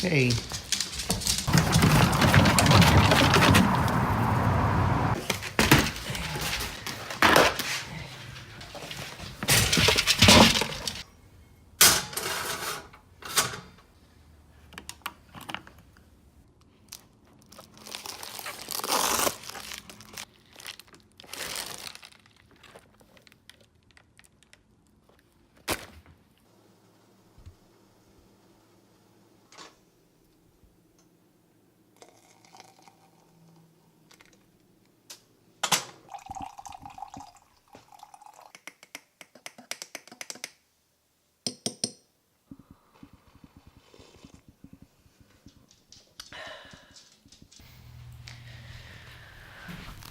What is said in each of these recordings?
Okay.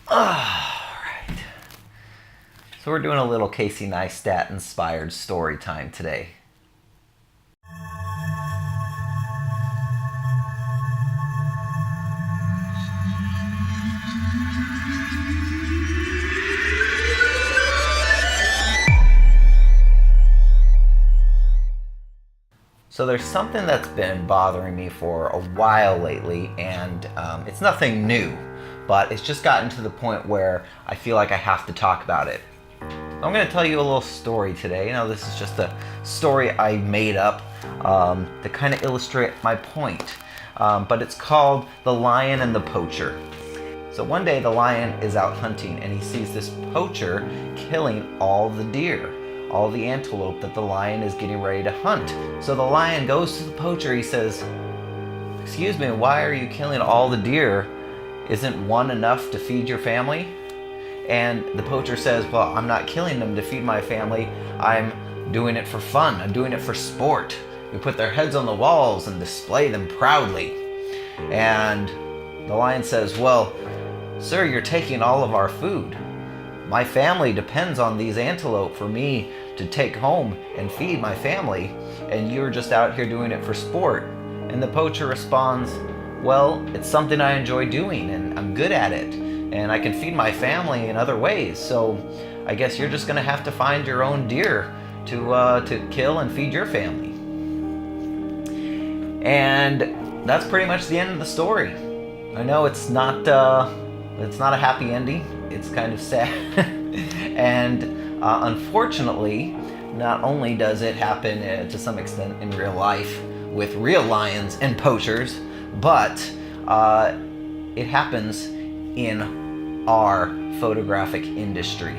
Alright. So we're doing a little Casey Neistat inspired story time today. So there's something that's been bothering me for a while lately, and it's nothing new, but it's just gotten to the point where I feel like I have to talk about it. I'm going to tell you a little story today. This is just a story I made up to kind of illustrate my point, but it's called The Lion and the Poacher. So one day the lion is out hunting and he sees this poacher killing all the deer, all the antelope that the lion is getting ready to hunt. So the lion goes to the poacher. He says, "Excuse me, why are you killing all the deer? Isn't one enough to feed your family?" And the poacher says, "Well, I'm not killing them to feed my family. I'm doing it for fun. I'm doing it for sport. We put their heads on the walls and display them proudly." And the lion says, "Well, sir, you're taking all of our food. My family depends on these antelope for me to take home and feed my family, and you're just out here doing it for sport." And the poacher responds, "Well, it's something I enjoy doing and I'm good at it, and I can feed my family in other ways, so I guess you're just gonna have to find your own deer to kill and feed your family." And that's pretty much the end of the story. I know it's not a happy ending. It's kind of sad. And unfortunately, not only does it happen to some extent in real life with real lions and poachers, but it happens in our photographic industry.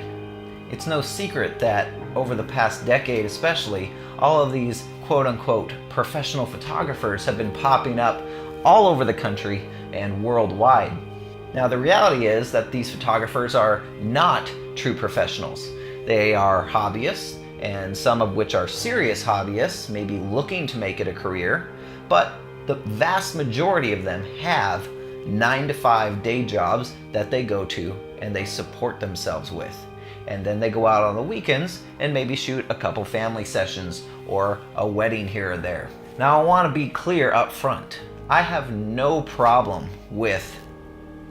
It's no secret that over the past decade especially, all of these quote-unquote professional photographers have been popping up all over the country and worldwide. Now, the reality is that these photographers are not true professionals. They are hobbyists, and some of which are serious hobbyists, maybe looking to make it a career, but the vast majority of them have 9-to-5 day jobs that they go to and they support themselves with. And then they go out on the weekends and maybe shoot a couple family sessions or a wedding here or there. Now, I want to be clear up front. I have no problem with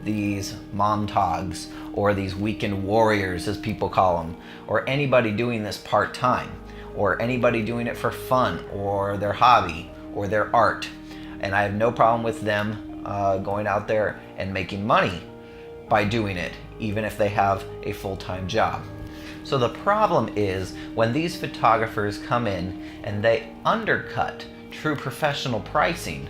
these Montags or these weekend warriors, as people call them, or anybody doing this part-time, or anybody doing it for fun or their hobby or their art. And I have no problem with them going out there and making money by doing it, even if they have a full-time job. So the problem is when these photographers come in and they undercut true professional pricing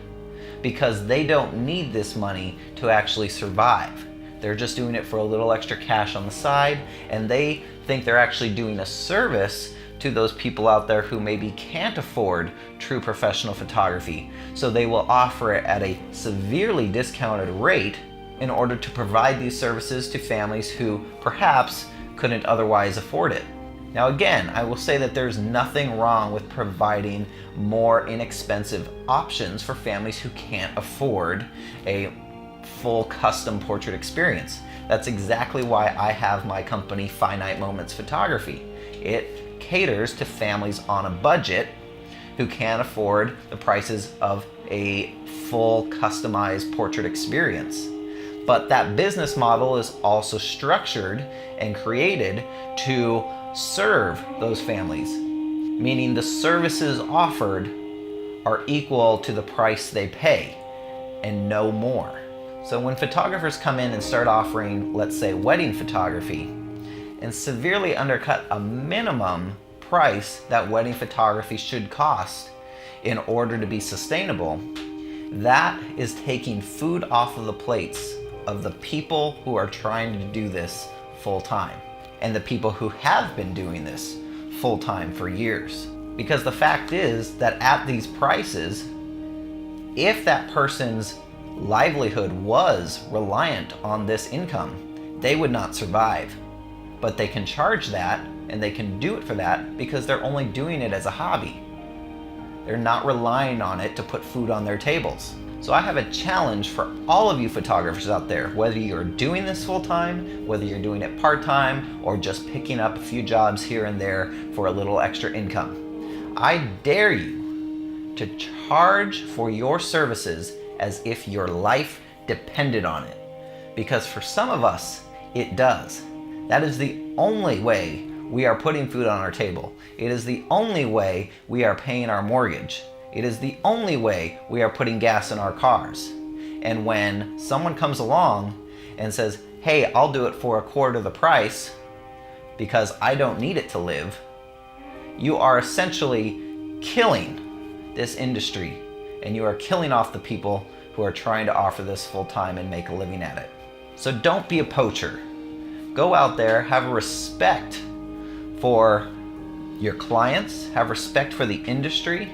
because they don't need this money to actually survive. They're just doing it for a little extra cash on the side, and they think they're actually doing a service to those people out there who maybe can't afford true professional photography. So they will offer it at a severely discounted rate in order to provide these services to families who perhaps couldn't otherwise afford it. Now again, I will say that there's nothing wrong with providing more inexpensive options for families who can't afford a full custom portrait experience. That's exactly why I have my company, Finite Moments Photography. It caters to families on a budget who can't afford the prices of a full customized portrait experience. But that business model is also structured and created to serve those families, meaning the services offered are equal to the price they pay and no more. So when photographers come in and start offering, let's say, wedding photography, and severely undercut a minimum price that wedding photography should cost in order to be sustainable, that is taking food off of the plates of the people who are trying to do this full time and the people who have been doing this full time for years. Because the fact is that at these prices, if that person's livelihood was reliant on this income, they would not survive. But they can charge that and they can do it for that because they're only doing it as a hobby. They're not relying on it to put food on their tables. So I have a challenge for all of you photographers out there, whether you're doing this full time, whether you're doing it part time, or just picking up a few jobs here and there for a little extra income. I dare you to charge for your services as if your life depended on it. Because for some of us, it does. That is the only way we are putting food on our table. It is the only way we are paying our mortgage. It is the only way we are putting gas in our cars. And when someone comes along and says, hey, I'll do it for a quarter the price because I don't need it to live, you are essentially killing this industry, and you are killing off the people who are trying to offer this full time and make a living at it. So don't be a poacher. Go out there, have a respect for your clients, have respect for the industry,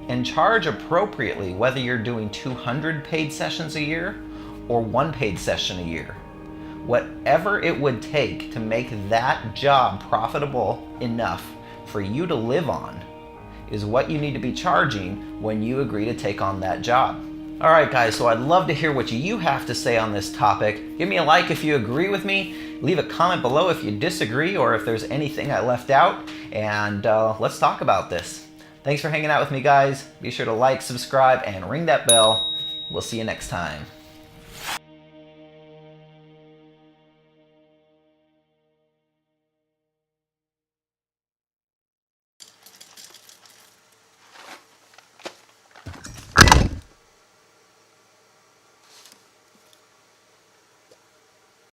and charge appropriately, whether you're doing 200 paid sessions a year or 1 paid session a year. Whatever it would take to make that job profitable enough for you to live on is what you need to be charging when you agree to take on that job. All right, guys, so I'd love to hear what you have to say on this topic. Give me a like if you agree with me. Leave a comment below if you disagree or if there's anything I left out. And let's talk about this. Thanks for hanging out with me, guys. Be sure to like, subscribe, and ring that bell. We'll see you next time.